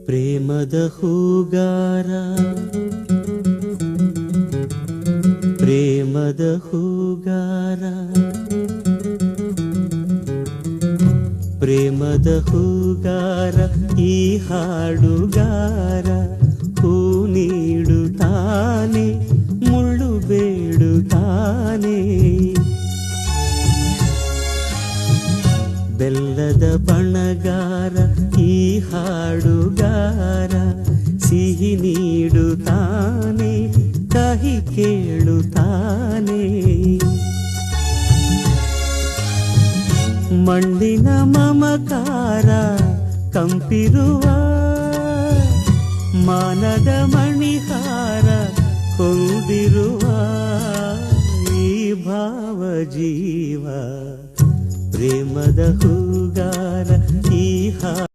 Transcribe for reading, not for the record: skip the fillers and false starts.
ಪ್ರೇಮದ ಹೂಗಾರ ಪ್ರೇಮದ ಹೂಗಾರ ಪ್ರೇಮದ ಹೂಗಾರ ಈ ಹಾಡುಗಾರ ಹೂ ನೀಡುತ್ತಾನೆ ಮುಳ್ಳು ಬೇಡುತ್ತಾನೆ ಬೆಲ್ಲದ ಬಣಗಾರ ಈ ಹಾಡುಗಾರ ಸಿಹಿ ನೀಡುತ್ತಾನೆ ಕಹಿ ಕೇಳುತ್ತಾನೆ ಮಣ್ಣಿನ ಮಮಕಾರ ಕಂಪಿರುವ ಮಾನದ ಮಣಿಹಾರ ಹೊಂದಿರುವ ಈ ಭಾವ ಜೀವ ಪ್ರೇಮದ ಹೂಗಾರ ಈ